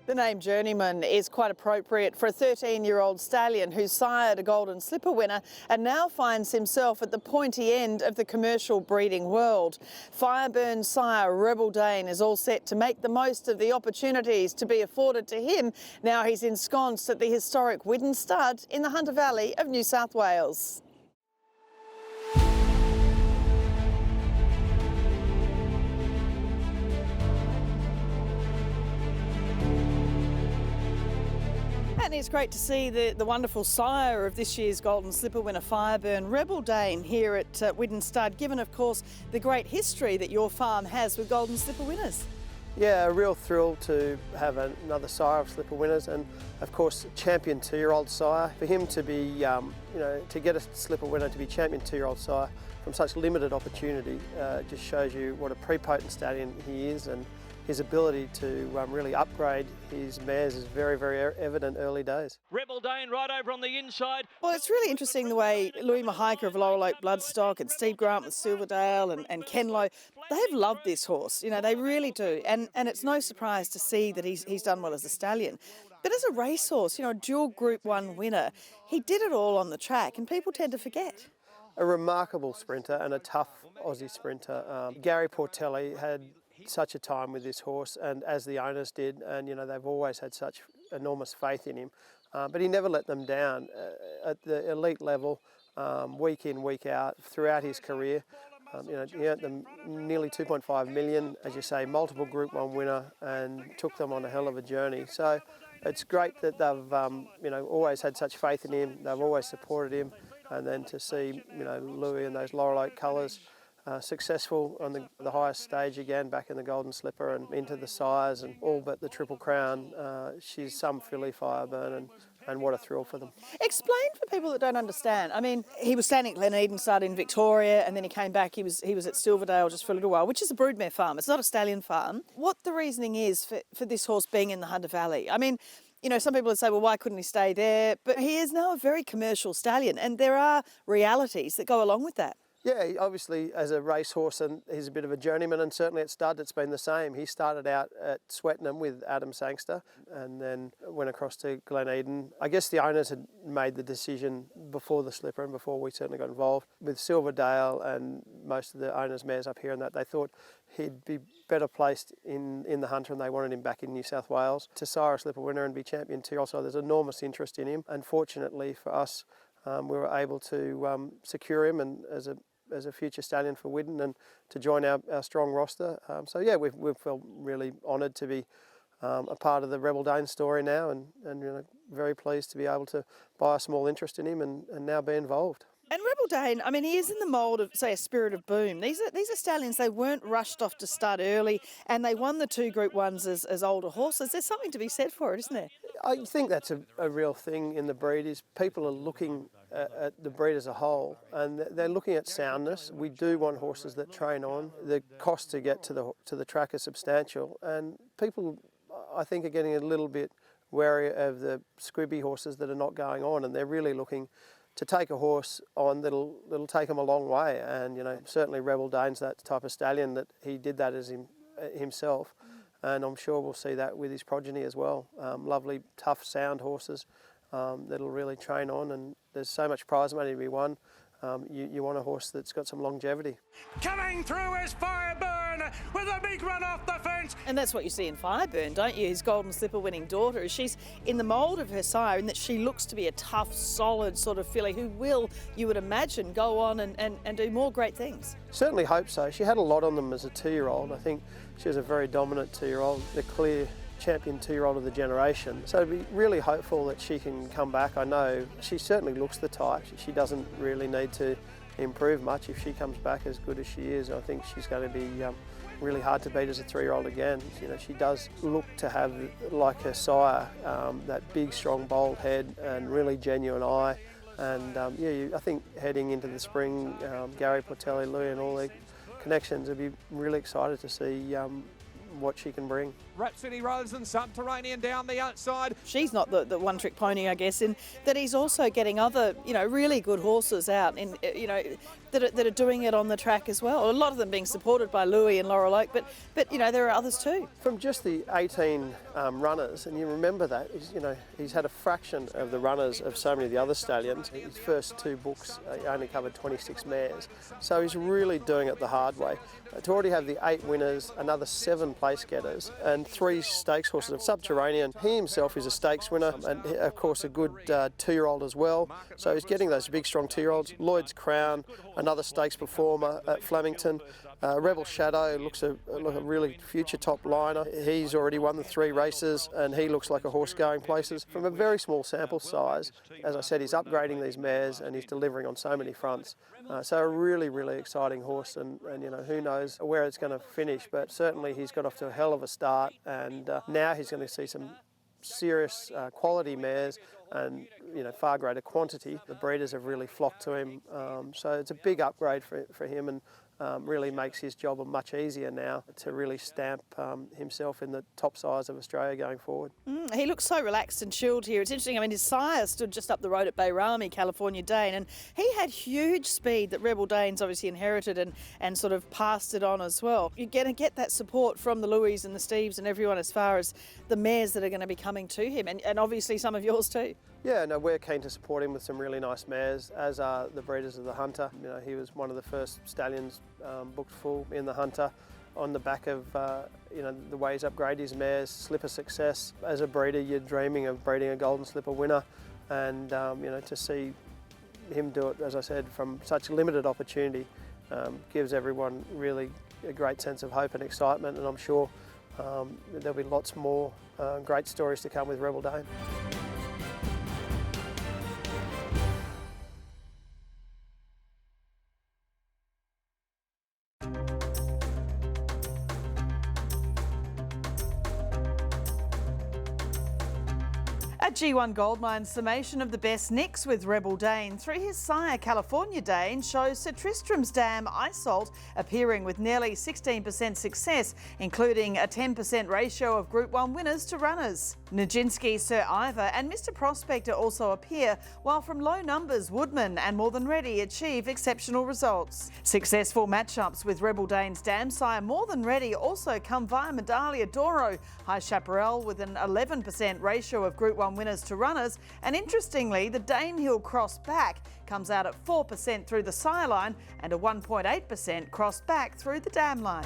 The name Journeyman is quite appropriate for a 13-year-old stallion who sired a Golden Slipper winner and now finds himself at the pointy end of the commercial breeding world. Fireburn sire Rebel Dane is all set to make the most of the opportunities to be afforded to him. Now he's ensconced at the historic Widden Stud in the Hunter Valley of New South Wales. And it's great to see the wonderful sire of this year's Golden Slipper winner, Fireburn, Rebel Dane, here at Widden Stud, given, of course, the great history that your farm has with Golden Slipper winners. Yeah, a real thrill to have another sire of Slipper winners, and of course, champion 2-year-old sire. For him to be, to get a Slipper winner, to be champion 2-year-old sire from such limited opportunity, just shows you what a prepotent stallion he is, and his ability to really upgrade his mares is very, very evident early days. Rebel Dane right over on the inside. Well, it's really interesting the way Louis Mahiker of Laurel Oak Bloodstock and Steve Grant with Silverdale and Ken Lowe, they've loved this horse. You know, they really do. And it's no surprise to see that he's done well as a stallion. But as a racehorse, a dual Group 1 winner, he did it all on the track and people tend to forget. A remarkable sprinter and a tough Aussie sprinter. Gary Portelli had such a time with this horse, and as the owners did, and they've always had such enormous faith in him, but he never let them down at the elite level, week in, week out, throughout his career. He earned them nearly 2.5 million, as you say, multiple Group 1 winner, and took them on a hell of a journey. So it's great that they've always had such faith in him, they've always supported him, and then to see Louis in those Laurel Oak colours, successful on the highest stage again, back in the Golden Slipper and into the sires and all but the Triple Crown. She's some filly, Fireburn, and what a thrill for them. Explain for people that don't understand. I mean, he was standing at Gleneden, started in Victoria, and then he came back. He was at Silverdale just for a little while, which is a broodmare farm. It's not a stallion farm. What the reasoning is for this horse being in the Hunter Valley? I mean, some people would say, well, why couldn't he stay there? But he is now a very commercial stallion, and there are realities that go along with that. Yeah, obviously as a racehorse, and he's a bit of a journeyman, and certainly at stud it's been the same. He started out at Swettenham with Adam Sangster and then went across to Gleneden. I guess the owners had made the decision before the Slipper and before we certainly got involved with Silverdale and most of the owners' mares up here, and that they thought he'd be better placed in the Hunter, and they wanted him back in New South Wales to sire a Slipper winner and be champion too. Also, there's enormous interest in him. Unfortunately for us, we were able to secure him and as a future stallion for Widden and to join our strong roster. So yeah, we've felt really honoured to be a part of the Rebel Dane story now, and very pleased to be able to buy a small interest in him and now be involved. And Rebel Dane, I mean, he is in the mould of, say, a Spirit of Boom. These are stallions, they weren't rushed off to start early, and they won the 2 Group 1s as older horses. There's something to be said for it, isn't there? I think that's a real thing in the breed, is people are looking at the breed as a whole, and they're looking at soundness. We do want horses that train on. The cost to get to the track is substantial, and people, I think, are getting a little bit wary of the squibby horses that are not going on, and they're really looking to take a horse on that'll take them a long way. And certainly Rebel Dane's that type of stallion, that he did that as himself, and I'm sure we'll see that with his progeny as well. Lovely, tough, sound horses that'll really train on, and there's so much prize money to be won. You want a horse that's got some longevity. Coming through is Fireburn with a big run off the fence. And that's what you see in Fireburn, don't you? His Golden Slipper winning daughter. She's in the mould of her sire, in that she looks to be a tough, solid sort of filly who will, you would imagine, go on and do more great things. Certainly hope so. She had a lot on them as a 2-year-old. I think she was a very dominant 2-year-old, the clear champion 2-year-old of the generation. So to be really hopeful that she can come back. I know she certainly looks the type. She doesn't really need to improve much. If she comes back as good as she is, I think she's going to be really hard to beat as a 3-year-old again. She does look to have, like her sire, that big, strong, bold head and really genuine eye. And I think heading into the spring, Gary Portelli, Louis and all the connections, would be really excited to see what she can bring. Rhapsody Rose and Subterranean down the outside. She's not the one-trick pony, I guess, in that he's also getting other, really good horses out, in, that are doing it on the track as well. A lot of them being supported by Louis and Laurel Oak, but there are others too. From just the 18 runners, and you remember that, he's had a fraction of the runners of so many of the other stallions. His first 2 books only covered 26 mares, so he's really doing it the hard way. To already have the 8 winners, another 7 place getters, and 3 stakes horses of Subterranean. He himself is a stakes winner, and of course a good 2-year-old as well. So he's getting those big, strong 2-year-olds. Lloyd's Crown, another stakes performer at Flemington. Rebel Shadow looks like a really future top liner. He's already won the 3 races, and he looks like a horse going places. From a very small sample size, as I said, he's upgrading these mares and he's delivering on so many fronts. So a really, really exciting horse, and who knows where it's going to finish, but certainly he's got off to a hell of a start, and now he's going to see some serious quality mares and far greater quantity. The breeders have really flocked to him, so it's a big upgrade for him, and really makes his job much easier now to really stamp himself in the top size of Australia going forward. He looks so relaxed and chilled here. It's interesting, his sire stood just up the road at Bayrami, California Dane, and he had huge speed that Rebel Dane's obviously inherited and sort of passed it on as well. You're going to get that support from the Louis and the Steves and everyone as far as the mares that are going to be coming to him, and obviously some of yours too. Yeah, no, we're keen to support him with some really nice mares, as are the breeders of the Hunter. He was one of the first stallions booked full in the Hunter on the back of the way he's upgraded his mares, Slipper success. As a breeder, you're dreaming of breeding a Golden Slipper winner, and to see him do it, as I said, from such limited opportunity, gives everyone really a great sense of hope and excitement, and I'm sure there'll be lots more great stories to come with Rebel Dane. A G1 Goldmine summation of the best nicks with Rebel Dane through his sire California Dane shows Sir Tristram's Dam Isolt appearing with nearly 16% success, including a 10% ratio of Group 1 winners to runners. Nijinsky, Sir Ivor and Mr Prospector also appear, while from low numbers Woodman and More Than Ready achieve exceptional results. Successful matchups with Rebel Dane's Dam sire More Than Ready also come via Medaglia d'Oro, High Chaparral with an 11% ratio of Group 1 winners to runners, and interestingly the Danehill cross back comes out at 4% through the sire line and a 1.8% cross back through the dam line.